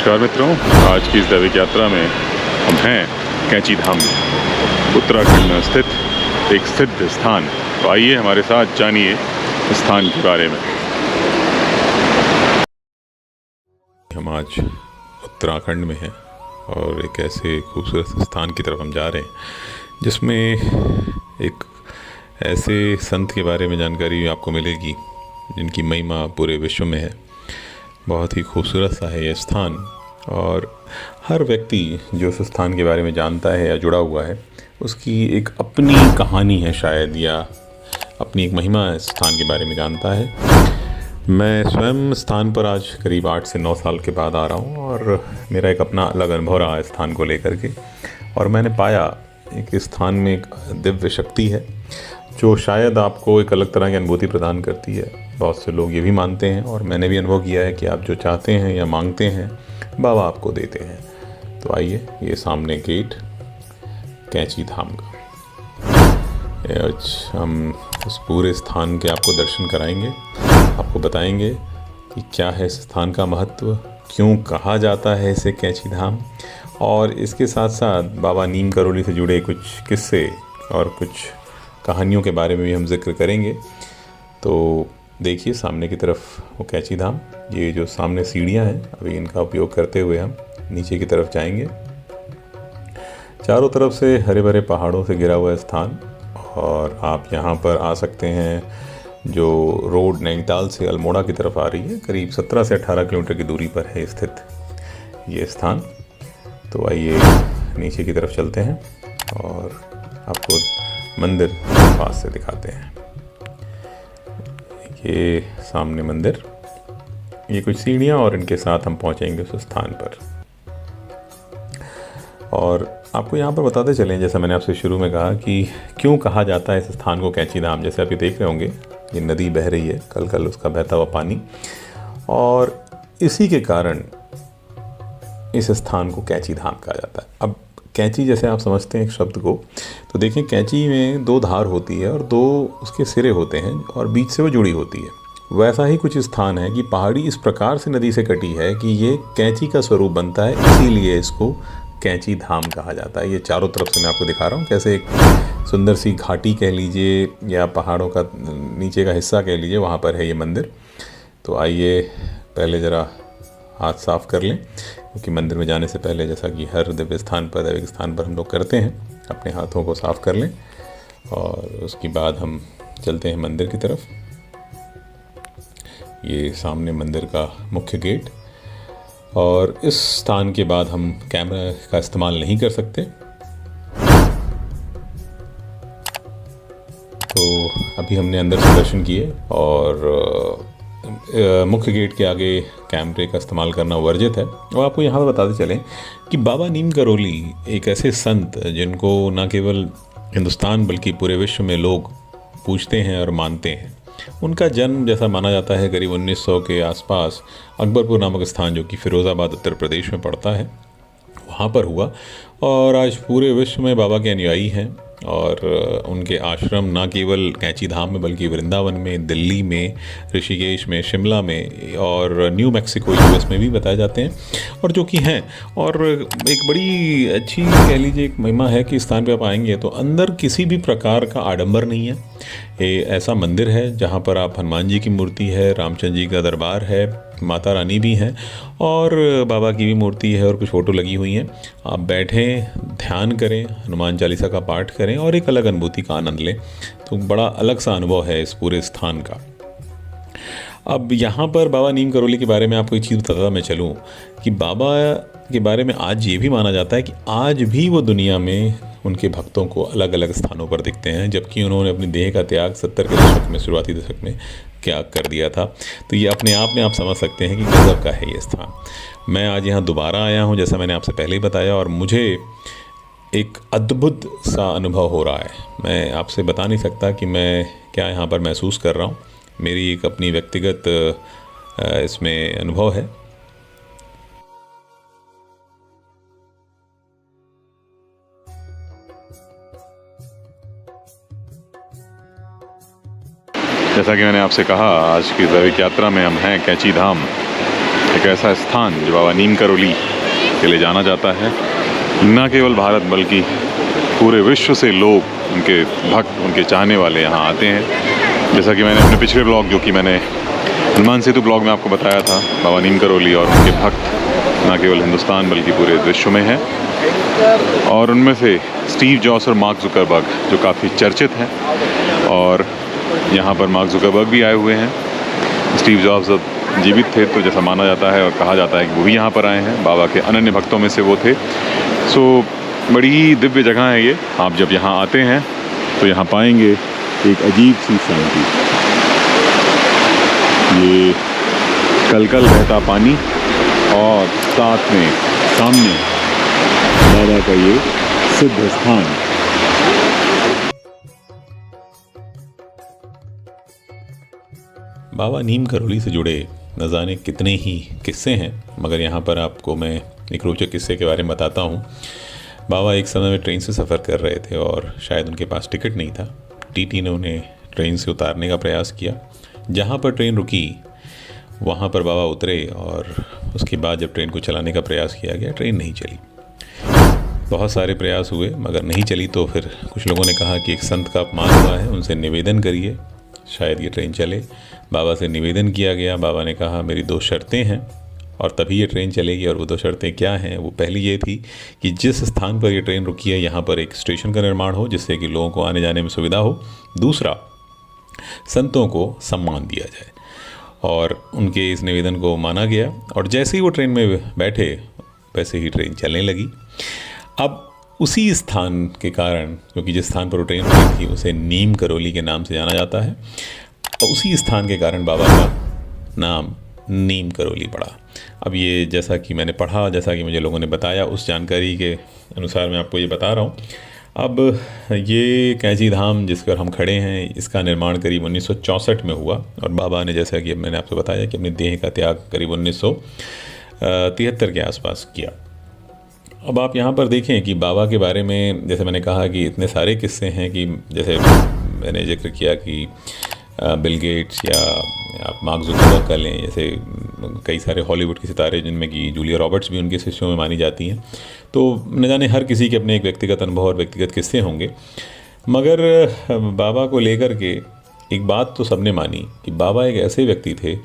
नमस्कार मित्रों, आज की इस दैविक यात्रा में हम हैं कैंची धाम में, उत्तराखंड में स्थित एक सिद्ध स्थान। तो आइए हमारे साथ जानिए इस स्थान के बारे में। हम आज उत्तराखंड में हैं और एक ऐसे खूबसूरत स्थान की तरफ हम जा रहे हैं जिसमें एक ऐसे संत के बारे में जानकारी आपको मिलेगी जिनकी महिमा पूरे विश्व में है। बहुत ही खूबसूरत सा है यह स्थान और हर व्यक्ति जो उस स्थान के बारे में जानता है या जुड़ा हुआ है उसकी एक अपनी कहानी है शायद, या अपनी एक महिमा इस स्थान के बारे में जानता है। मैं स्वयं स्थान पर आज करीब 8 से 9 साल के बाद आ रहा हूँ और मेरा एक अपना अलग अनुभव रहा है स्थान को लेकर के। और मैंने पाया कि स्थान में एक दिव्य शक्ति है जो शायद आपको एक अलग तरह की अनुभूति प्रदान करती है। बहुत से लोग ये भी मानते हैं और मैंने भी अनुभव किया है कि आप जो चाहते हैं या मांगते हैं बाबा आपको देते हैं। तो आइए, ये सामने गेट कैंची धाम का, आज हम उस पूरे स्थान के आपको दर्शन कराएंगे, आपको बताएंगे कि क्या है इस स्थान का महत्व, क्यों कहा जाता है इसे कैंची धाम, और इसके साथ साथ बाबा नीम करोली से जुड़े कुछ किस्से और कुछ कहानियों के बारे में भी हम जिक्र करेंगे। तो देखिए सामने की तरफ वो कैंची धाम, ये जो सामने सीढ़ियाँ हैं अभी इनका उपयोग करते हुए हम नीचे की तरफ जाएंगे। चारों तरफ से हरे भरे पहाड़ों से घिरा हुआ स्थान और आप यहाँ पर आ सकते हैं। जो रोड नैनीताल से अल्मोड़ा की तरफ आ रही है, करीब 17 से 18 किलोमीटर की दूरी पर है स्थित ये स्थान। तो आइए नीचे की तरफ चलते हैं और आपको मंदिर पास से दिखाते हैं। ये सामने मंदिर, ये कुछ सीढ़ियाँ और इनके साथ हम पहुँचेंगे उस स्थान पर। और आपको यहाँ पर बताते चलें, जैसा मैंने आपसे शुरू में कहा कि क्यों कहा जाता है इस स्थान को कैंची धाम। जैसे आप ये देख रहे होंगे, ये नदी बह रही है, कल कल उसका बहता हुआ पानी, और इसी के कारण इस स्थान को कैंची धाम कहा जाता है। अब कैंची जैसे आप समझते हैं एक शब्द को, तो देखें कैंची में 2 धार होती है और 2 उसके सिरे होते हैं और बीच से वो जुड़ी होती है। वैसा ही कुछ स्थान है कि पहाड़ी इस प्रकार से नदी से कटी है कि ये कैंची का स्वरूप बनता है, इसीलिए इसको कैंची धाम कहा जाता है। ये चारों तरफ से मैं आपको दिखा रहा हूँ, कैसे एक सुंदर सी घाटी कह लीजिए या पहाड़ों का नीचे का हिस्सा कह लीजिए, वहाँ पर है ये मंदिर। तो आइए पहले ज़रा हाथ साफ़ कर लें, क्योंकि मंदिर में जाने से पहले, जैसा कि हर दिव्य स्थान पर दैविक स्थान पर हम लोग करते हैं, अपने हाथों को साफ़ कर लें और उसके बाद हम चलते हैं मंदिर की तरफ। ये सामने मंदिर का मुख्य गेट, और इस स्थान के बाद हम कैमरा का इस्तेमाल नहीं कर सकते। तो अभी हमने अंदर से दर्शन किए और मुख्य गेट के आगे कैमरे का इस्तेमाल करना वर्जित है। और आपको यहाँ पर बताते चलें कि बाबा नीम करोली एक ऐसे संत जिनको न केवल हिंदुस्तान बल्कि पूरे विश्व में लोग पूजते हैं और मानते हैं। उनका जन्म, जैसा माना जाता है, करीब 1900 के आसपास अकबरपुर नामक स्थान, जो कि फ़िरोज़ाबाद उत्तर प्रदेश में पड़ता है, वहाँ पर हुआ। और आज पूरे विश्व में बाबा के अनुयायी हैं और उनके आश्रम न केवल कैंची धाम में बल्कि वृंदावन में, दिल्ली में, ऋषिकेश में, शिमला में और न्यू मैक्सिको यूएस में भी बताए जाते हैं, और जो कि हैं। और एक बड़ी अच्छी कह लीजिए एक महिमा है कि स्थान पे आप आएंगे तो अंदर किसी भी प्रकार का आडंबर नहीं है। ये ऐसा मंदिर है जहाँ पर आप हनुमान जी की मूर्ति है, रामचंद्र जी का दरबार है, माता रानी भी हैं और बाबा की भी मूर्ति है और कुछ फ़ोटो लगी हुई हैं। आप बैठें, ध्यान करें, हनुमान चालीसा का पाठ करें और एक अलग अनुभूति का आनंद लें। तो बड़ा अलग सा अनुभव है इस पूरे स्थान का। अब यहाँ पर बाबा नीम करोली के बारे में आपको एक चीज़ बताता मैं चलूँ कि बाबा के बारे में आज ये भी माना जाता है कि आज भी वो दुनिया में उनके भक्तों को अलग अलग स्थानों पर दिखते हैं, जबकि उन्होंने अपनी देह का त्याग 70 के दशक में, शुरुआती दशक में त्याग कर दिया था। तो ये अपने आप में आप समझ सकते हैं कि गजब का है ये स्थान। मैं आज यहाँ दोबारा आया हूँ, जैसा मैंने आपसे पहले ही बताया, और मुझे एक अद्भुत सा अनुभव हो रहा है। मैं आपसे बता नहीं सकता कि मैं क्या यहाँ पर महसूस कर रहा हूँ। मेरी एक अपनी व्यक्तिगत इसमें अनुभव है। जैसा कि मैंने आपसे कहा, आज की दैविक यात्रा में हम हैं कैंची धाम, एक एक ऐसा स्थान जो बाबा नीम करोली के लिए जाना जाता है। न केवल भारत बल्कि पूरे विश्व से लोग, उनके भक्त, उनके चाहने वाले यहाँ आते हैं। जैसा कि मैंने अपने पिछले ब्लॉग, जो कि मैंने हनुमान सेतु ब्लॉग में आपको बताया था, बाबा नीम करोली और उनके भक्त न केवल हिंदुस्तान बल्कि पूरे विश्व में हैं। और उनमें से स्टीव जॉब्स और मार्क जुकरबर्ग जो काफ़ी चर्चित हैं, और यहाँ पर मार्क जुकरबर्ग भी आए हुए हैं। स्टीव जॉब्स अब जीवित थे तो जैसा माना जाता है और कहा जाता है कि वो भी यहाँ पर आए हैं, बाबा के अनन्य भक्तों में से वो थे। सो बड़ी दिव्य जगह है ये। आप जब यहाँ आते हैं तो यहाँ पाएंगे एक अजीब सी शांति। ये कलकल बहता पानी और साथ में सामने बाबा का ये सिद्ध स्थान। बाबा नीम करोली से जुड़े न जाने कितने ही किस्से हैं, मगर यहाँ पर आपको मैं एक रोचक किस्से के बारे में बताता हूँ। बाबा एक समय में ट्रेन से सफ़र कर रहे थे और शायद उनके पास टिकट नहीं था। टीटी ने उन्हें ट्रेन से उतारने का प्रयास किया। जहाँ पर ट्रेन रुकी वहाँ पर बाबा उतरे और उसके बाद जब ट्रेन को चलाने का प्रयास किया गया, ट्रेन नहीं चली। बहुत सारे प्रयास हुए मगर नहीं चली। तो फिर कुछ लोगों ने कहा कि एक संत का अपमान हुआ है, उनसे निवेदन करिए, शायद ये ट्रेन चले। बाबा से निवेदन किया गया। बाबा ने कहा मेरी 2 शर्तें हैं और तभी ये ट्रेन चलेगी। और वो 2 शर्तें क्या हैं? वो पहली ये थी कि जिस स्थान पर ये ट्रेन रुकी है यहाँ पर एक स्टेशन का निर्माण हो जिससे कि लोगों को आने जाने में सुविधा हो। दूसरा, संतों को सम्मान दिया जाए। और उनके इस निवेदन को माना गया और जैसे ही वो ट्रेन में बैठे वैसे ही ट्रेन चलने लगी। अब उसी स्थान के कारण, क्योंकि जिस स्थान पर वो ट्रेन रुकी थी उसे नीम करोली के नाम से जाना जाता है, तो उसी स्थान के कारण बाबा का नाम नीम करोली पड़ा। अब ये जैसा कि मैंने पढ़ा, जैसा कि मुझे लोगों ने बताया, उस जानकारी के अनुसार मैं आपको ये बता रहा हूँ। अब ये कैंची धाम जिस पर हम खड़े हैं, इसका निर्माण करीब 1964 में हुआ और बाबा ने, जैसा कि मैंने आपसे बताया, कि अपने देह का त्याग करीब 1973 के आसपास किया। अब आप यहाँ पर देखें कि बाबा के बारे में, जैसे मैंने कहा कि इतने सारे किस्से हैं कि जैसे मैंने जिक्र किया कि बिल गेट्स या आप मार्क जुकरबर्ग का लें, जैसे कई सारे हॉलीवुड के सितारे जिनमें कि जूलिया रॉबर्ट्स भी उनके शिष्यों में मानी जाती हैं। तो न जाने हर किसी के अपने एक व्यक्तिगत अनुभव और व्यक्तिगत किस्से होंगे, मगर बाबा को लेकर के एक बात तो सबने मानी कि बाबा एक ऐसे व्यक्ति थे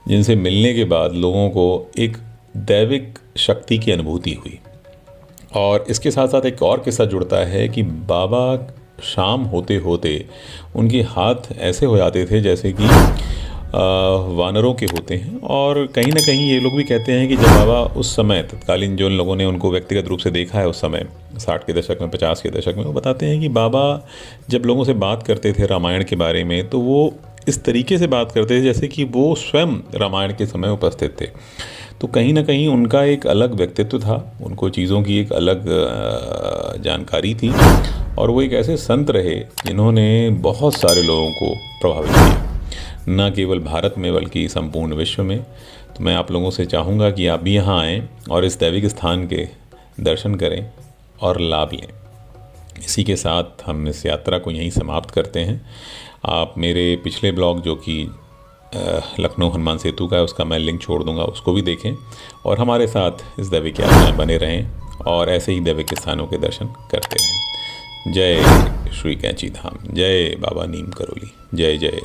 जिनसे मिलने के बाद लोगों को एक दैविक शक्ति की अनुभूति हुई। और इसके साथ साथ एक और किस्सा जुड़ता है कि बाबा शाम होते होते उनके हाथ ऐसे हो जाते थे जैसे कि वानरों के होते हैं। और कहीं ना कहीं ये लोग भी कहते हैं कि जब बाबा उस समय, तत्कालीन जो लोगों ने उनको व्यक्तिगत रूप से देखा है उस समय 60 के दशक में, 50 के दशक में, वो बताते हैं कि बाबा जब लोगों से बात करते थे रामायण के बारे में तो वो इस तरीके से बात करते थे जैसे कि वो स्वयं रामायण के समय उपस्थित थे। तो कहीं ना कहीं उनका एक अलग व्यक्तित्व था, उनको चीज़ों की एक अलग जानकारी थी और वो एक ऐसे संत रहे जिन्होंने बहुत सारे लोगों को प्रभावित किया, न केवल भारत में बल्कि संपूर्ण विश्व में। तो मैं आप लोगों से चाहूँगा कि आप भी यहाँ आएँ और इस दैविक स्थान के दर्शन करें और लाभ लें। इसी के साथ हम इस यात्रा को यहीं समाप्त करते हैं। आप मेरे पिछले ब्लॉग जो कि लखनऊ हनुमान सेतु का है, उसका मैं लिंक छोड़ दूंगा, उसको भी देखें और हमारे साथ इस दैविक यात्रा में बने रहें और ऐसे ही दैविक स्थानों के दर्शन करते रहें। जय श्री कैंची धाम, जय बाबा नीम करोली, जय जय।